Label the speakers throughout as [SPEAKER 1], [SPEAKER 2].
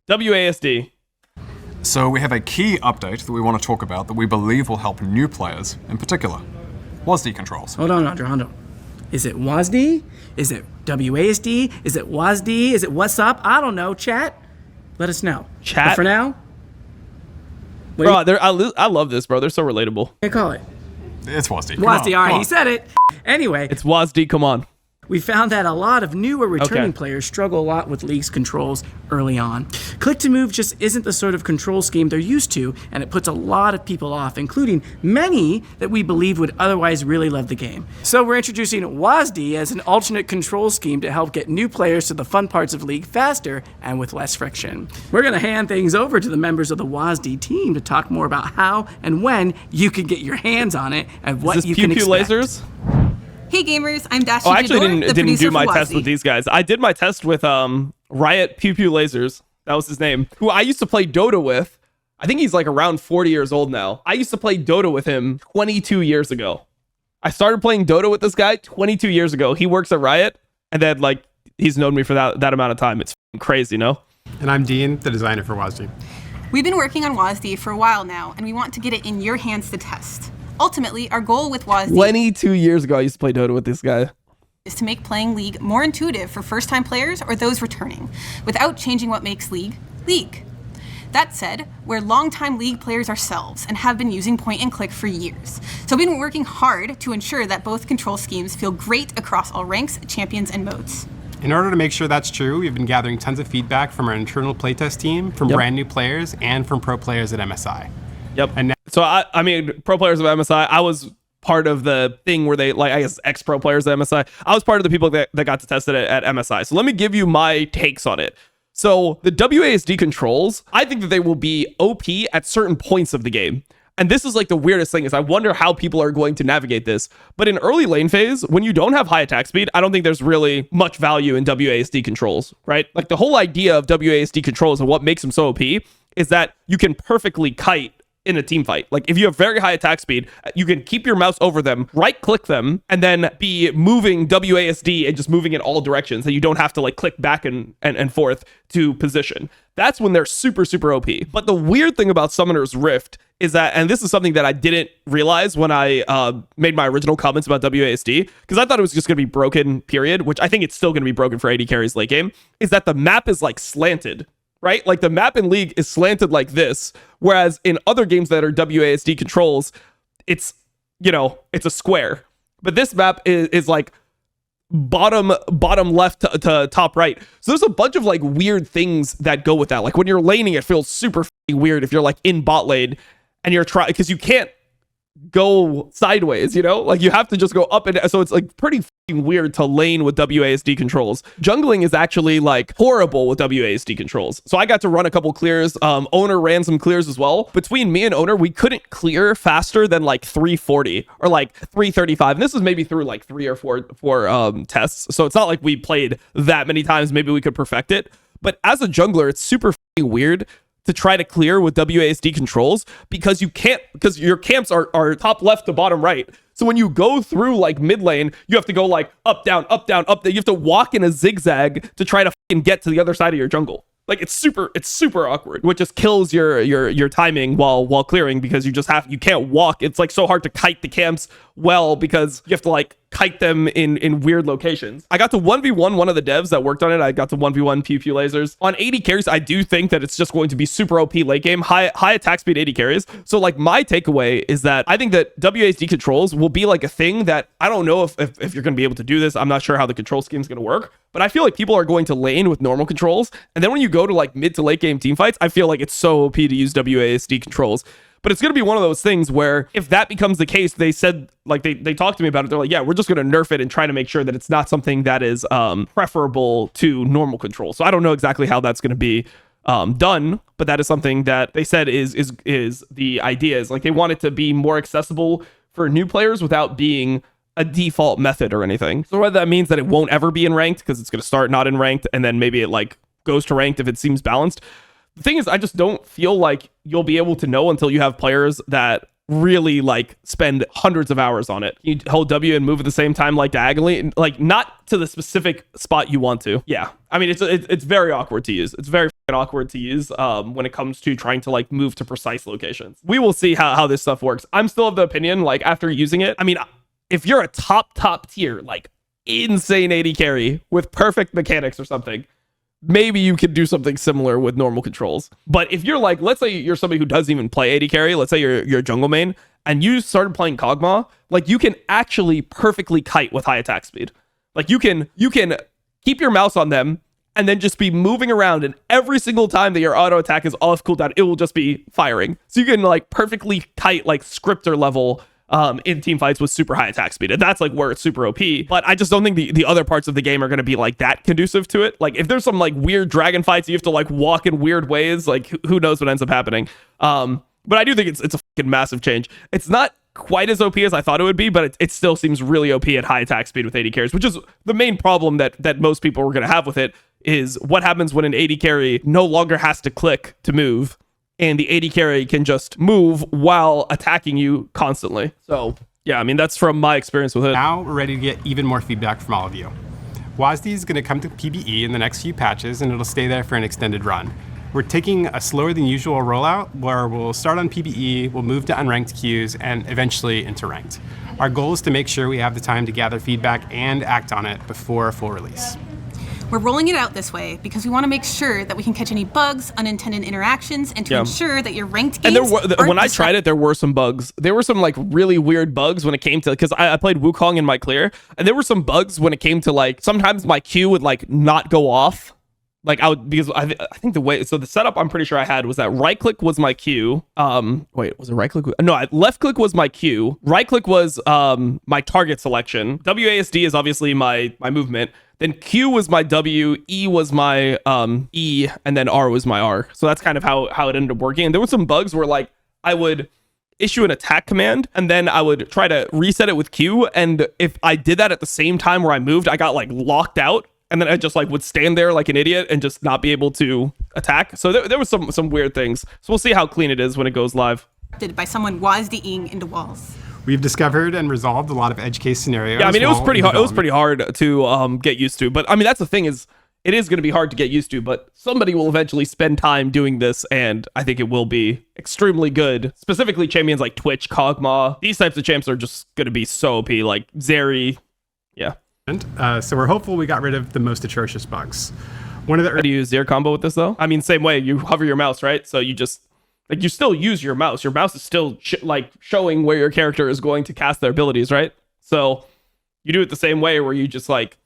[SPEAKER 1] WASD.
[SPEAKER 2] So we have a key update that we want to talk about that we believe will help new players, in particular, WASD controls.
[SPEAKER 3] Hold on, Hold on. Is it WASD? Is it WASD? Is it WASD? Is it what's up? I don't know. Chat, let us know.
[SPEAKER 1] Chat?
[SPEAKER 3] But for now,
[SPEAKER 1] bro, I love this, bro. They're so relatable.
[SPEAKER 3] What do you call it?
[SPEAKER 2] It's WASD.
[SPEAKER 3] WASD, all right, he said it. Anyway.
[SPEAKER 1] It's WASD, come on.
[SPEAKER 3] We found that a lot of new or returning players struggle a lot with League's controls early on. Click to move just isn't the sort of control scheme they're used to, and it puts a lot of people off, including many that we believe would otherwise really love the game. So we're introducing WASD as an alternate control scheme to help get new players to the fun parts of League faster and with less friction. We're going to hand things over to the members of the WASD team to talk more about how and when you can get your hands on it and what you can expect.
[SPEAKER 1] Lasers?
[SPEAKER 4] Hey gamers, I'm Dashy.
[SPEAKER 1] I actually didn't do my test with these guys. I did my test with Riot Pew Pew Lasers. That was his name. Who I used to play Dota with. I think he's like around 40 years old now. I used to play Dota with him 22 years ago. I started playing Dota with this guy 22 years ago. He works at Riot, and then like he's known me for that amount of time. It's crazy, no?
[SPEAKER 5] And I'm Dean, the designer for WASD.
[SPEAKER 4] We've been working on WASD for a while now, and we want to get it in your hands to test. Ultimately, our goal with WASD
[SPEAKER 1] 22 years ago, I used to play Dota with this guy.
[SPEAKER 4] Is to make playing League more intuitive for first-time players or those returning, without changing what makes League, League. That said, we're longtime League players ourselves and have been using point and click for years. So we've been working hard to ensure that both control schemes feel great across all ranks, champions, and modes.
[SPEAKER 5] In order to make sure that's true, we've been gathering tons of feedback from our internal playtest team, from brand new players, and from pro players at MSI.
[SPEAKER 1] Yep. And so I mean, pro players of MSI, I was part of the thing where they, like, I guess ex-pro players at MSI. I was part of the people that got to test it at MSI. So let me give you my takes on it. So the WASD controls, I think that they will be OP at certain points of the game. And this is like the weirdest thing is I wonder how people are going to navigate this. But in early lane phase, when you don't have high attack speed, I don't think there's really much value in WASD controls, right? Like the whole idea of WASD controls and what makes them so OP is that you can perfectly kite in a team fight. Like if you have very high attack speed, you can keep your mouse over them, right click them, and then be moving WASD and just moving in all directions. So you don't have to like click back and forth to position. That's when they're super, super OP. But the weird thing about Summoner's Rift is that, and this is something that I didn't realize when I made my original comments about WASD, because I thought it was just going to be broken, period, which I think it's still going to be broken for AD carries late game, is that the map is like slanted. Right? Like the map in League is slanted like this, whereas in other games that are WASD controls, it's, you know, it's a square. But this map is like bottom left to top right. So there's a bunch of like weird things that go with that. Like when you're laning, it feels super weird if you're like in bot lane and you're trying, because you can't go sideways, you know, like you have to just go up, and so it's like pretty weird to lane with WASD controls. Jungling is actually like horrible with WASD controls. So I got to run a couple clears. Owner ran some clears as well. Between me and Owner, we couldn't clear faster than like 340 or like 335. And this is maybe through like 3 or 4 tests. So it's not like we played that many times. Maybe we could perfect it. But as a jungler, it's super weird to try to clear with WASD controls because you can't, because your camps are top left to bottom right. So when you go through like mid lane, you have to go like up, down, up, down, up. You have to walk in a zigzag to try to get to the other side of your jungle. Like it's super awkward, which just kills your timing while clearing, because you can't walk. It's like so hard to kite the camps well because you have to like kite them in weird locations. I got to 1v1 one of the devs that worked on it. I got to 1v1 Pew Pew Lasers. On 80 carries, I do think that it's just going to be super OP late game, high attack speed 80 carries. So like my takeaway is that I think that WASD controls will be like a thing that I don't know if you're going to be able to do this. I'm not sure how the control scheme is going to work, but I feel like people are going to lane with normal controls. And then when you go to like mid to late game team fights, I feel like it's so OP to use WASD controls. But it's going to be one of those things where if that becomes the case, they said, like they talked to me about it. They're like, yeah, we're just going to nerf it and try to make sure that it's not something that is preferable to normal control. So I don't know exactly how that's going to be done, but that is something that they said is the idea, is like they want it to be more accessible for new players without being a default method or anything. So whether that means that it won't ever be in ranked because it's going to start not in ranked and then maybe it like goes to ranked if it seems balanced. The thing is, I just don't feel like you'll be able to know until you have players that really like spend hundreds of hours on it. You hold W and move at the same time, like diagonally, like not to the specific spot you want to. Yeah, I mean it's very awkward to use. It's very awkward to use when it comes to trying to like move to precise locations. We will see how this stuff works. I'm still of the opinion, like after using it, I mean, if you're a top tier, like insane AD carry with perfect mechanics or something, maybe you could do something similar with normal controls. But if you're like, let's say you're somebody who doesn't even play AD carry, let's say you're a jungle main, and you started playing Kog'Maw, like you can actually perfectly kite with high attack speed. Like you can keep your mouse on them and then just be moving around, and every single time that your auto attack is off cooldown, it will just be firing. So you can like perfectly kite like scripter level in team fights with super high attack speed, and that's like where it's super OP. But I just don't think the other parts of the game are going to be like that conducive to it. Like if there's some like weird dragon fights, you have to like walk in weird ways, like who knows what ends up happening. But I do think it's a fucking massive change. It's not quite as OP as I thought it would be, but it still seems really OP at high attack speed with AD carries, which is the main problem that most people were going to have with it, is what happens when an AD carry no longer has to click to move, and the AD carry can just move while attacking you constantly. So yeah, I mean, that's from my experience with it.
[SPEAKER 5] Now we're ready to get even more feedback from all of you. WASD is going to come to PBE in the next few patches, and it'll stay there for an extended run. We're taking a slower than usual rollout where we'll start on PBE, we'll move to unranked queues, and eventually into ranked. Our goal is to make sure we have the time to gather feedback and act on it before a full release.
[SPEAKER 4] We're rolling it out this way because we want to make sure that we can catch any bugs, unintended interactions, and to ensure that your ranked games
[SPEAKER 1] when I tried it, there were some bugs. There were some like really weird bugs when it came to, because I played Wukong in my clear, and there were some bugs when it came to like sometimes my Q would like not go off. Like because I think the way, so the setup I'm pretty sure I had was that right click was my Q. Wait, was it right click? No, left click was my Q. Right click was my target selection. WASD is obviously my movement. Then Q was my W, E was my E, and then R was my R. So that's kind of how it ended up working. And there were some bugs where like I would issue an attack command and then I would try to reset it with Q. And if I did that at the same time where I moved, I got like locked out. And then I just like would stand there like an idiot and just not be able to attack. So there was some weird things. So we'll see how clean it is when it goes live.
[SPEAKER 4] By someone WASD-ing into walls.
[SPEAKER 5] We've discovered and resolved a lot of edge case scenarios.
[SPEAKER 1] Yeah, I mean, it was pretty hard. It was pretty hard to get used to. But I mean, that's the thing, is it is going to be hard to get used to. But somebody will eventually spend time doing this, and I think it will be extremely good. Specifically, champions like Twitch, Kog'Maw. These types of champs are just going to be so OP. Like Zeri, yeah.
[SPEAKER 5] So we're hopeful we got rid of the most atrocious bugs. One of the
[SPEAKER 1] How do you use Zeri combo with this though? I mean, same way. You hover your mouse, right? So you just. Like, you still use your mouse. Your mouse is still showing where your character is going to cast their abilities, right? So you do it the same way, where you just like,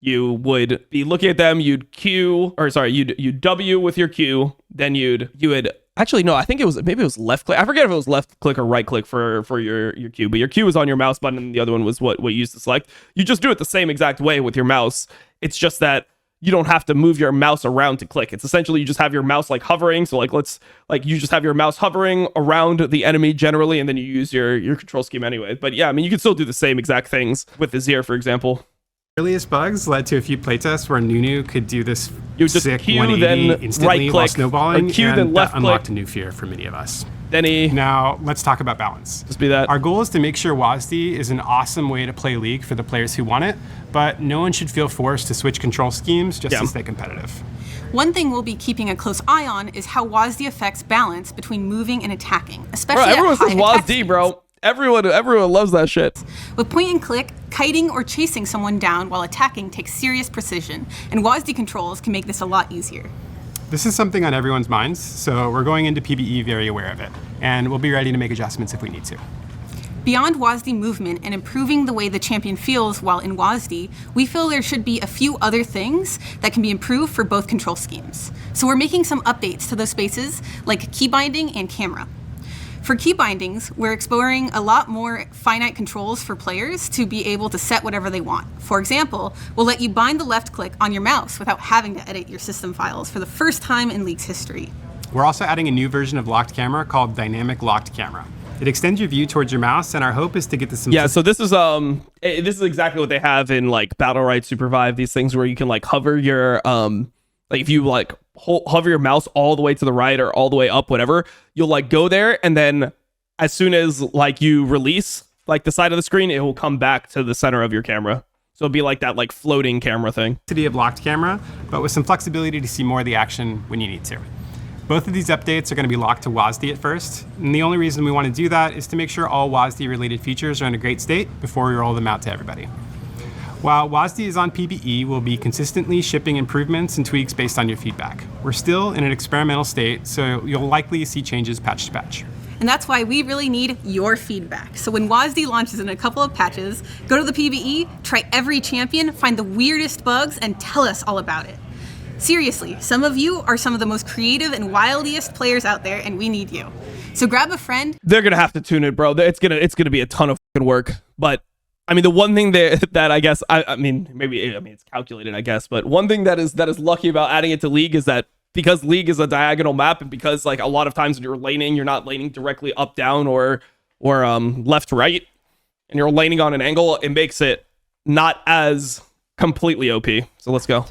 [SPEAKER 1] you would be looking at them, you'd W with your Q, then you would actually, no, I think maybe it was left click. I forget if it was left click or right click for your Q, but your Q was on your mouse button and the other one was what you used to select. You just do it the same exact way with your mouse. It's just that you don't have to move your mouse around to click. It's essentially you just have your mouse like hovering. So you just have your mouse hovering around the enemy generally, and then you use your control scheme anyway. But yeah, I mean, you can still do the same exact things with the Zir, for example.
[SPEAKER 5] Earliest bugs led to a few playtests where Nunu could do this
[SPEAKER 1] you just
[SPEAKER 5] sick
[SPEAKER 1] Q,
[SPEAKER 5] 180
[SPEAKER 1] then
[SPEAKER 5] instantly
[SPEAKER 1] right
[SPEAKER 5] while
[SPEAKER 1] click,
[SPEAKER 5] snowballing,
[SPEAKER 1] Q,
[SPEAKER 5] and
[SPEAKER 1] then left
[SPEAKER 5] that unlocked
[SPEAKER 1] click.
[SPEAKER 5] a new fear for many of us.
[SPEAKER 1] Then
[SPEAKER 5] Now, let's talk about balance.
[SPEAKER 1] Just be that.
[SPEAKER 5] Our goal is to make sure WASD is an awesome way to play League for the players who want it, but no one should feel forced to switch control schemes just to stay competitive.
[SPEAKER 4] One thing we'll be keeping a close eye on is how WASD affects balance between moving and attacking, especially
[SPEAKER 1] Bro, everyone
[SPEAKER 4] at high
[SPEAKER 1] says
[SPEAKER 4] attack
[SPEAKER 1] WASD,
[SPEAKER 4] speeds.
[SPEAKER 1] bro. Everyone loves that shit.
[SPEAKER 4] With point and click, kiting or chasing someone down while attacking takes serious precision, and WASD controls can make this a lot easier.
[SPEAKER 5] This is something on everyone's minds, so we're going into PBE very aware of it, and we'll be ready to make adjustments if we need to.
[SPEAKER 4] Beyond WASD movement and improving the way the champion feels while in WASD, we feel there should be a few other things that can be improved for both control schemes. So we're making some updates to those spaces, like key binding and camera. For key bindings, we're exploring a lot more finite controls for players to be able to set whatever they want. For example, we'll let you bind the left click on your mouse without having to edit your system files for the first time in League's history.
[SPEAKER 5] We're also adding a new version of locked camera called Dynamic Locked Camera. It extends your view towards your mouse, and our hope is to get this.
[SPEAKER 1] Yeah, so this is exactly what they have in like Battle Right, Super Vive, these things where you can like hover your like if you like hover your mouse all the way to the right or all the way up, whatever, you'll like go there and then as soon as like you release like the side of the screen, it will come back to the center of your camera. So it'll be like that like floating camera thing.
[SPEAKER 5] Of locked camera, but with some flexibility to see more of the action when you need to. Both of these updates are going to be locked to WASD at first, and the only reason we want to do that is to make sure all WASD related features are in a great state before we roll them out to everybody. While WASD is on PBE, we'll be consistently shipping improvements and tweaks based on your feedback. We're still in an experimental state, so you'll likely see changes patch to patch.
[SPEAKER 4] And that's why we really need your feedback. So when WASD launches in a couple of patches, go to the PBE, try every champion, find the weirdest bugs, and tell us all about it. Seriously, some of you are some of the most creative and wildiest players out there, and we need you. So grab a friend.
[SPEAKER 1] They're gonna have to tune it, bro. It's gonna be a ton of fucking work. But I mean, the one thing that I guess it's calculated, I guess. But one thing that is lucky about adding it to League is that because League is a diagonal map, and because like a lot of times when you're laning, you're not laning directly up, down, or left, right, and you're laning on an angle, it makes it not as completely OP. So let's go.